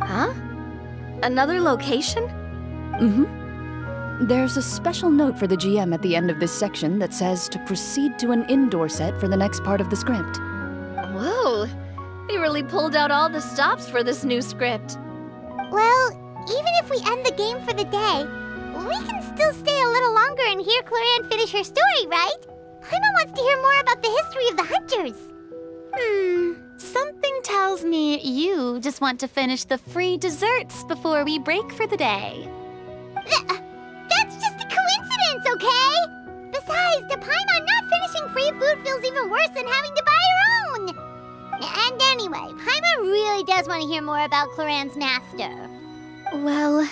Huh? Another location? Mm-hmm. There's a special note for the GM at the end of this section that says to proceed to an indoor set for the next part of the script. Whoa! They really pulled out all the stops for this new script. Well, even if we end the game for the day, we can still stay a little longer and hear Clorinde finish her story, right? Paimon wants to hear more about the history of the Hunters. Something tells me you just want to finish the free desserts before we break for the day. That's just a coincidence, okay? Besides, to Paimon, not finishing free food feels even worse than having to buy her own. And anyway, Paimon really does want to hear more about Clorinde's master. Well...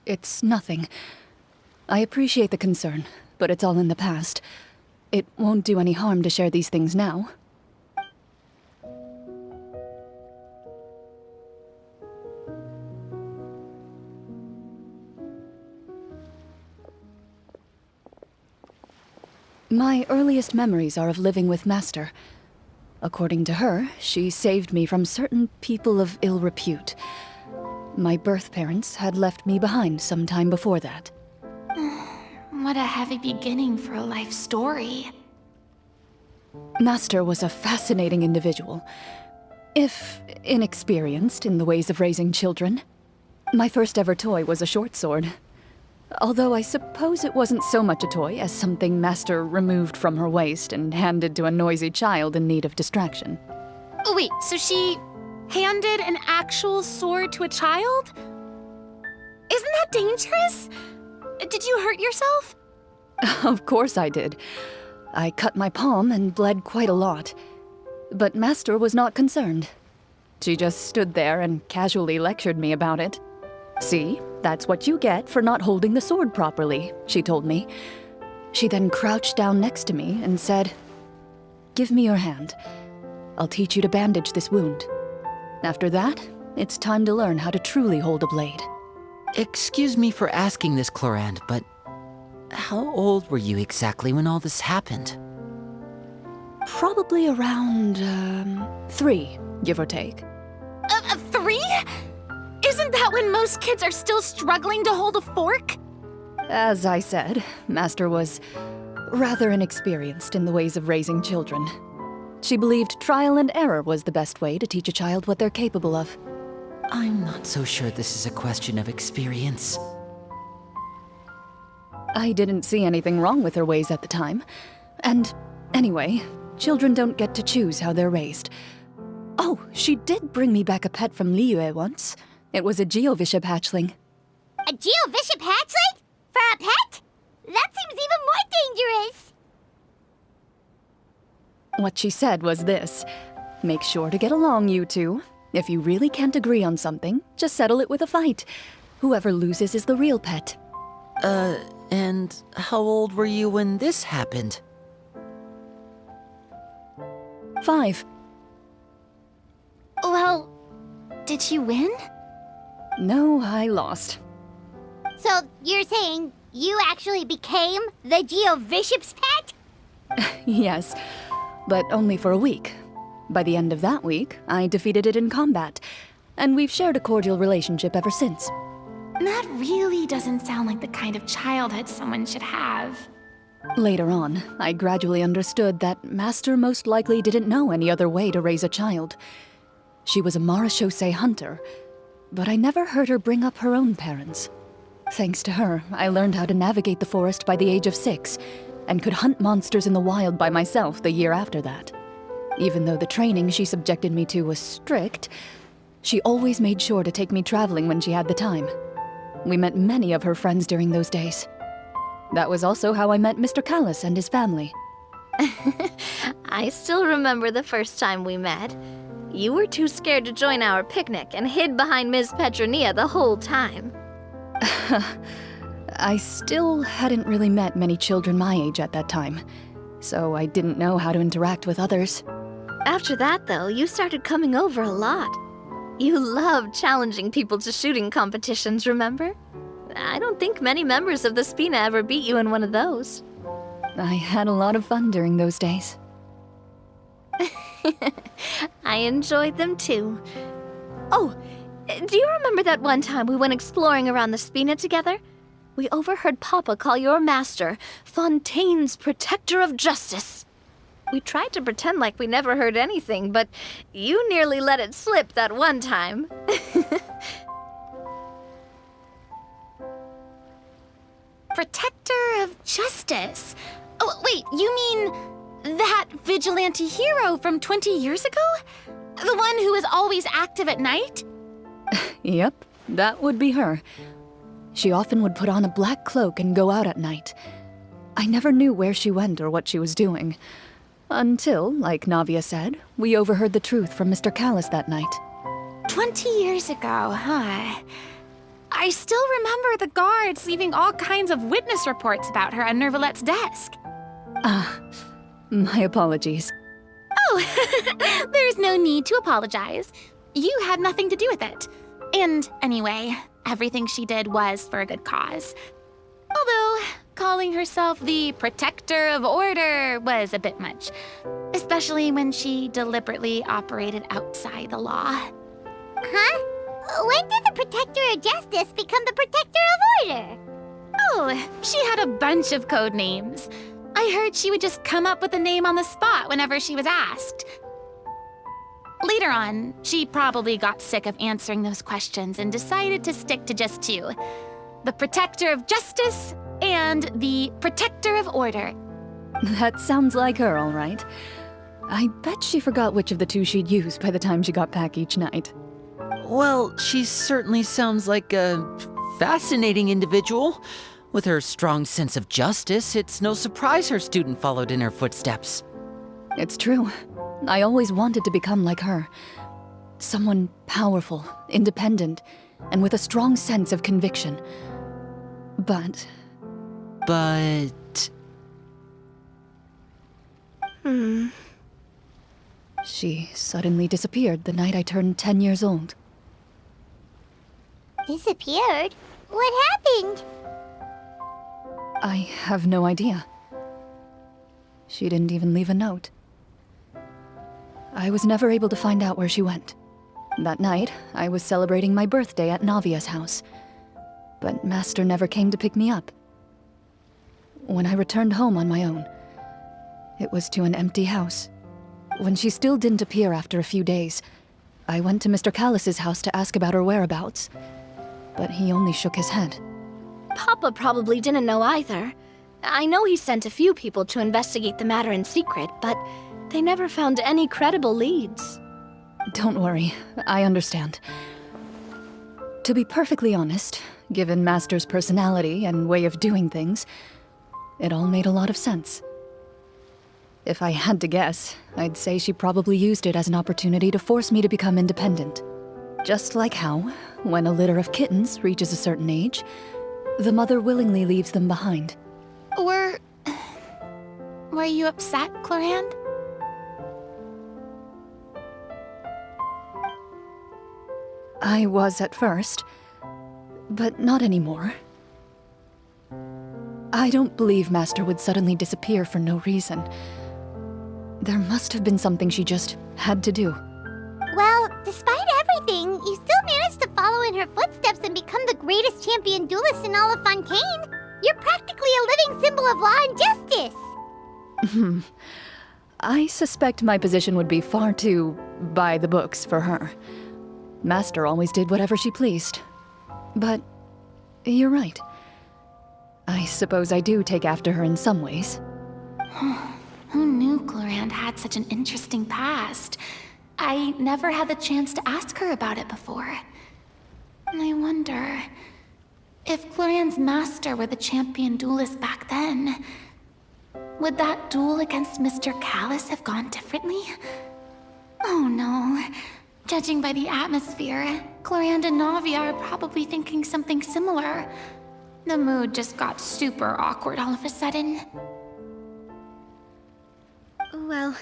It's nothing. I appreciate the concern, but it's all in the past. It won't do any harm to share these things now. My earliest memories are of living with Master. According to her, she saved me from certain people of ill repute. My birth parents had left me behind some time before that. What a heavy beginning for a life story. Master was a fascinating individual, if inexperienced in the ways of raising children. My first ever toy was a short sword. Although I suppose it wasn't so much a toy as something Master removed from her waist and handed to a noisy child in need of distraction. Oh wait, so she handed an actual sword to a child? Isn't that dangerous? Did you hurt yourself? Of course I did. I cut my palm and bled quite a lot. But Master was not concerned. She just stood there and casually lectured me about it. "See, that's what you get for not holding the sword properly," she told me. She then crouched down next to me and said, "Give me your hand. I'll teach you to bandage this wound. After that, it's time to learn how to truly hold a blade." Excuse me for asking this, Clorinde, but how old were you exactly when all this happened? Probably around, 3, give or take. 3? Isn't that when most kids are still struggling to hold a fork? As I said, Master was rather inexperienced in the ways of raising children. She believed trial and error was the best way to teach a child what they're capable of. I'm not so sure this is a question of experience. I didn't see anything wrong with her ways at the time. And anyway, children don't get to choose how they're raised. Oh, she did bring me back a pet from Liyue once. It was a Geovishap hatchling. A Geovishap hatchling? For a pet? That seems even more dangerous. What she said was this: make sure to get along, you two. If you really can't agree on something, just settle it with a fight. Whoever loses is the real pet. And how old were you when this happened? 5. Well, did you win? No, I lost. So you're saying you actually became the Geovishap's pet? Yes, but only for a week. By the end of that week, I defeated it in combat, and we've shared a cordial relationship ever since. That really doesn't sound like the kind of childhood someone should have. Later on, I gradually understood that Master most likely didn't know any other way to raise a child. She was a Marechaussee Hunter, but I never heard her bring up her own parents. Thanks to her, I learned how to navigate the forest by the age of 6, and could hunt monsters in the wild by myself the year after that. Even though the training she subjected me to was strict, she always made sure to take me traveling when she had the time. We met many of her friends during those days. That was also how I met Mr. Callis and his family. I still remember the first time we met. You were too scared to join our picnic and hid behind Ms. Petronia the whole time. I still hadn't really met many children my age at that time, so I didn't know how to interact with others. After that, though, you started coming over a lot. You loved challenging people to shooting competitions, remember? I don't think many members of the Spina ever beat you in one of those. I had a lot of fun during those days. I enjoyed them too. Oh, do you remember that one time we went exploring around the Spina together? We overheard Papa call your master Fontaine's protector of justice. We tried to pretend like we never heard anything, but you nearly let it slip that one time. Protector of justice. Oh, wait, you mean that vigilante hero from 20 years ago? The one who is always active at night? Yep, that would be her. She often would put on a black cloak and go out at night. I never knew where she went or what she was doing. Until, like Navia said, we overheard the truth from Mr. Callis that night. 20 years ago, huh? I still remember the guards leaving all kinds of witness reports about her on Nervalette's desk. My apologies. Oh, there's no need to apologize. You had nothing to do with it. And anyway, everything she did was for a good cause. Although, calling herself the protector of order was a bit much. Especially when she deliberately operated outside the law. Huh? When did the protector of justice become the protector of order? Oh, she had a bunch of code names. I heard she would just come up with a name on the spot whenever she was asked. Later on, she probably got sick of answering those questions and decided to stick to just two. The protector of justice and the protector of order. That sounds like her, all right. I bet she forgot which of the two she'd use by the time she got back each night. Well, she certainly sounds like a fascinating individual. With her strong sense of justice, it's no surprise her student followed in her footsteps. It's true. I always wanted to become like her. Someone powerful, independent, and with a strong sense of conviction. But... She suddenly disappeared the night I turned 10 years old. Disappeared? What happened? I have no idea. She didn't even leave a note. I was never able to find out where she went. That night, I was celebrating my birthday at Navia's house, but Master never came to pick me up. When I returned home on my own, it was to an empty house. When she still didn't appear after a few days, I went to Mr. Callis's house to ask about her whereabouts, but he only shook his head. Papa probably didn't know either. I know he sent a few people to investigate the matter in secret, but they never found any credible leads. Don't worry, I understand. To be perfectly honest, given Master's personality and way of doing things, it all made a lot of sense. If I had to guess, I'd say she probably used it as an opportunity to force me to become independent. Just like how, when a litter of kittens reaches a certain age, the mother willingly leaves them behind. Were you upset, Clorinde? I was at first, but not anymore. I don't believe Master would suddenly disappear for no reason. There must have been something she just had to do. Well, despite everything, you still managed to follow in her footsteps and become the greatest champion duelist in all of Fontaine. You're practically a living symbol of law and justice. I suspect my position would be far too by the books for her. Master always did whatever she pleased. But you're right. I suppose I do take after her in some ways. Who knew Clorinde had such an interesting past? I never had the chance to ask her about it before. I wonder... if Clorinde's master were the champion duelist back then, would that duel against Mr. Callis have gone differently? Oh no. Judging by the atmosphere, Clorinde and Navia are probably thinking something similar. The mood just got super awkward all of a sudden. Well,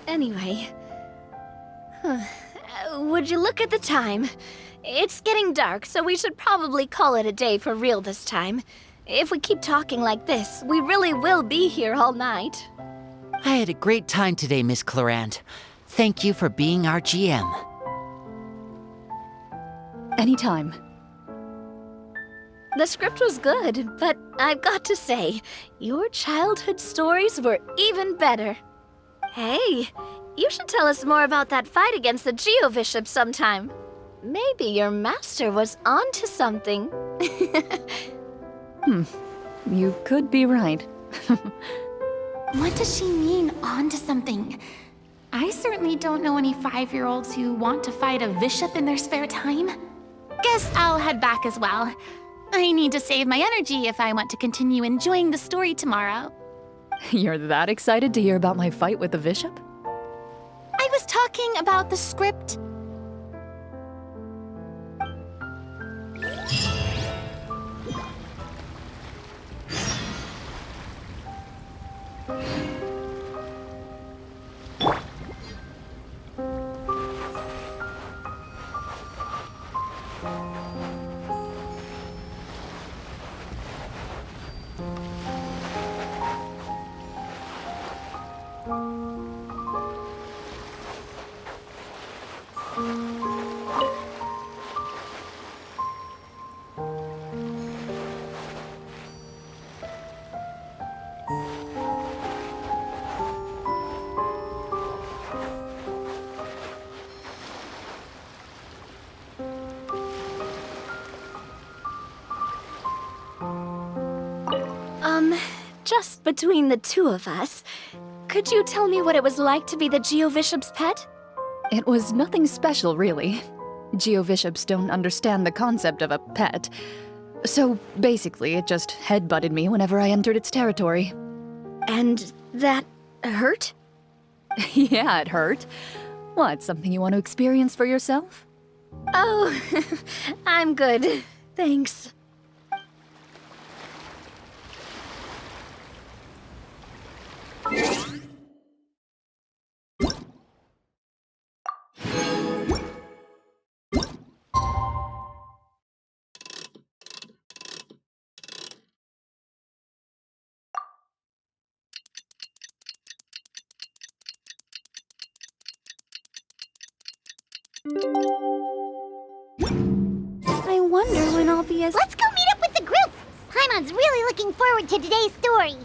anyway. Would you look at the time? It's getting dark, so we should probably call it a day for real this time. If we keep talking like this, we really will be here all night. I had a great time today, Miss Clorinde. Thank you for being our GM. Anytime. The script was good, but I've got to say, your childhood stories were even better. Hey, you should tell us more about that fight against the Geo-Bishop sometime. Maybe your master was onto something. You could be right. What does she mean, onto something? I certainly don't know any 5-year-olds who want to fight a bishop in their spare time. Guess I'll head back as well. I need to save my energy if I want to continue enjoying the story tomorrow. You're that excited to hear about my fight with the bishop? I was talking about the script. Just between the two of us, could you tell me what it was like to be the Geo-Bishop's pet? It was nothing special, really. Geo-Bishops don't understand the concept of a pet. So basically, it just headbutted me whenever I entered its territory. And that hurt? Yeah, it hurt. What, something you want to experience for yourself? Oh, I'm good. Thanks. I wonder when I'll be as— Let's go meet up with the group! Paimon's really looking forward to today's story.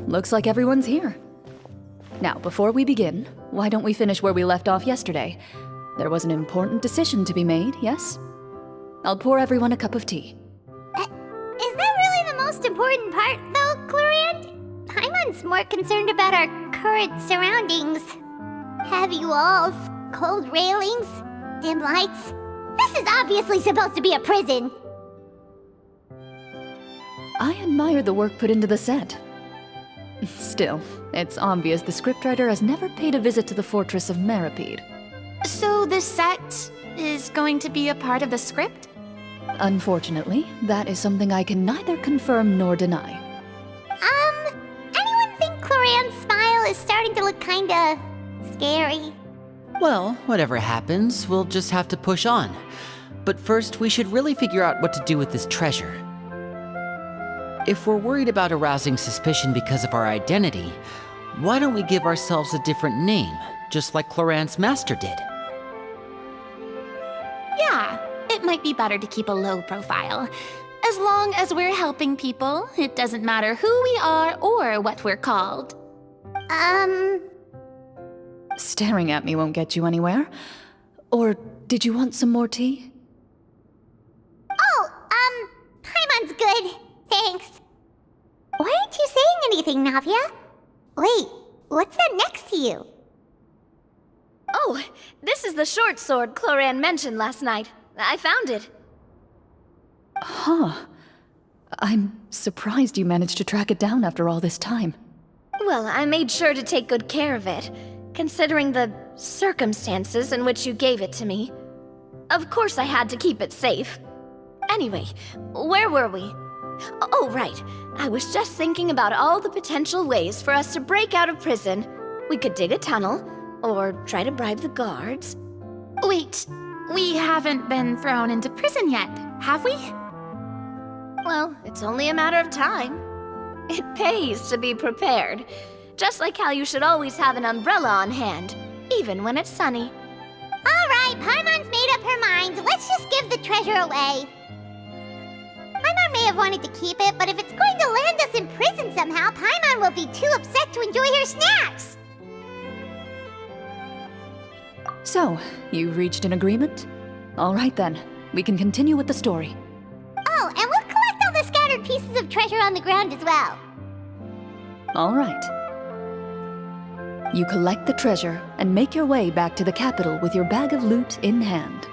Looks like everyone's here. Now, before we begin, why don't we finish where we left off yesterday? There was an important decision to be made, yes? I'll pour everyone a cup of tea. Is that really the most important part, though, Clorinde? Paimon's more concerned about our current surroundings. Heavy walls, cold railings, dim lights. This is obviously supposed to be a prison. I admire the work put into the set. Still, it's obvious the scriptwriter has never paid a visit to the fortress of Marechaussee. So this set is going to be a part of the script? Unfortunately, that is something I can neither confirm nor deny. Anyone think Clorinde's smile is starting to look kinda scary? Well, whatever happens, we'll just have to push on. But first, we should really figure out what to do with this treasure. If we're worried about arousing suspicion because of our identity, why don't we give ourselves a different name, just like Clorinde's master did? Yeah, it might be better to keep a low profile. As long as we're helping people, it doesn't matter who we are or what we're called. Staring at me won't get you anywhere. Or did you want some more tea? Oh, Paimon's good. Thanks. Why aren't you saying anything, Navia? Wait, what's that next to you? Oh, this is the short sword Clorinde mentioned last night. I found it. Huh. I'm surprised you managed to track it down after all this time. Well, I made sure to take good care of it, considering the circumstances in which you gave it to me. Of course I had to keep it safe. Anyway, where were we? Oh, right. I was just thinking about all the potential ways for us to break out of prison. We could dig a tunnel, or try to bribe the guards. Wait, we haven't been thrown into prison yet, have we? Well, it's only a matter of time. It pays to be prepared. Just like how you should always have an umbrella on hand, even when it's sunny. All right, Paimon's made up her mind. Let's just give the treasure away. Paimon may have wanted to keep it, but if it's going to land us in prison somehow, Paimon will be too upset to enjoy her snacks. So, you've reached an agreement? All right then, we can continue with the story. Oh, and we'll collect all the scattered pieces of treasure on the ground as well. All right. You collect the treasure and make your way back to the capital with your bag of loot in hand.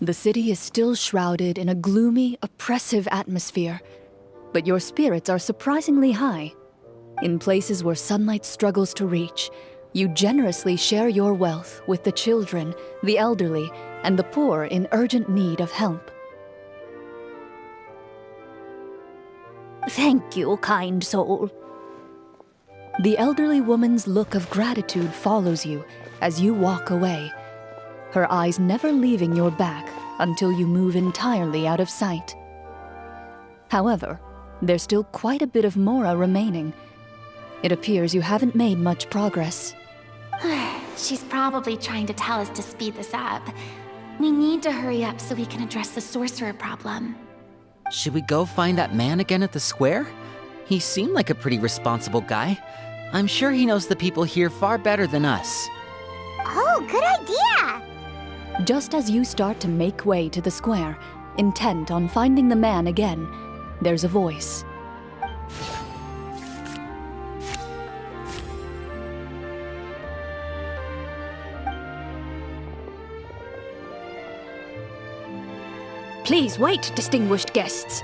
The city is still shrouded in a gloomy, oppressive atmosphere, but your spirits are surprisingly high. In places where sunlight struggles to reach, you generously share your wealth with the children, the elderly, and the poor in urgent need of help. Thank you, kind soul. The elderly woman's look of gratitude follows you as you walk away, her eyes never leaving your back until you move entirely out of sight. However, there's still quite a bit of Mora remaining. It appears you haven't made much progress. She's probably trying to tell us to speed this up. We need to hurry up so we can address the sorcerer problem. Should we go find that man again at the square? He seemed like a pretty responsible guy. I'm sure he knows the people here far better than us. Oh, good idea! Just as you start to make way to the square, intent on finding the man again, there's a voice. Please wait, distinguished guests.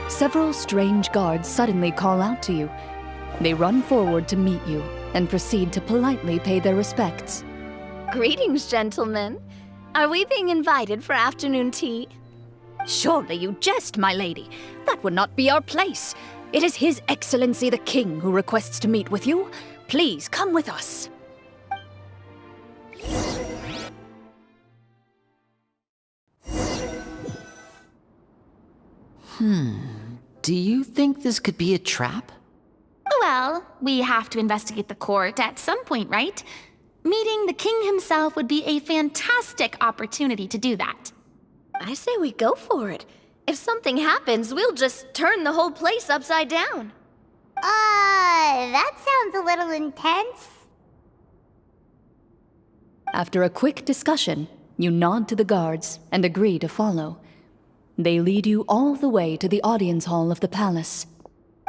Several strange guards suddenly call out to you. They run forward to meet you and proceed to politely pay their respects. Greetings, gentlemen. Are we being invited for afternoon tea? Surely you jest, my lady. That would not be our place. It is His Excellency the King who requests to meet with you. Please come with us. Do you think this could be a trap? Well, we have to investigate the court at some point, right? Meeting the king himself would be a fantastic opportunity to do that. I say we go for it. If something happens, we'll just turn the whole place upside down. That sounds a little intense. After a quick discussion, you nod to the guards and agree to follow. They lead you all the way to the audience hall of the palace.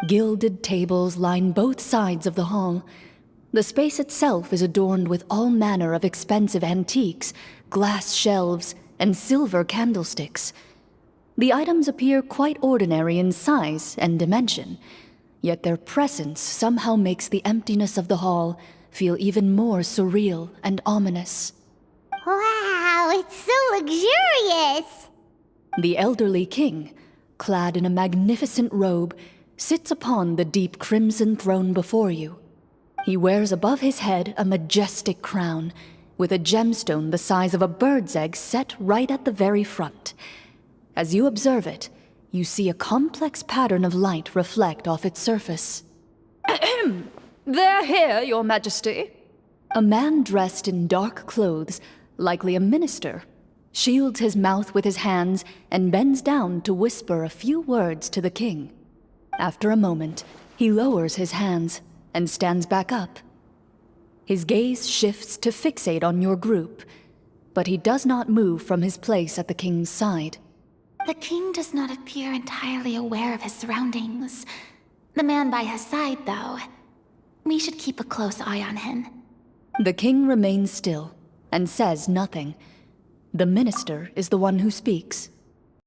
Gilded tables line both sides of the hall. The space itself is adorned with all manner of expensive antiques, glass shelves, and silver candlesticks. The items appear quite ordinary in size and dimension, yet their presence somehow makes the emptiness of the hall feel even more surreal and ominous. Wow, it's so luxurious! The elderly king, clad in a magnificent robe, sits upon the deep crimson throne before you. He wears above his head a majestic crown, with a gemstone the size of a bird's egg set right at the very front. As you observe it, you see a complex pattern of light reflect off its surface. They're here, Your Majesty. A man dressed in dark clothes, likely a minister, shields his mouth with his hands and bends down to whisper a few words to the king. After a moment, he lowers his hands and stands back up. His gaze shifts to fixate on your group, but he does not move from his place at the king's side. The king does not appear entirely aware of his surroundings. The man by his side, though. We should keep a close eye on him. The king remains still and says nothing. The minister is the one who speaks.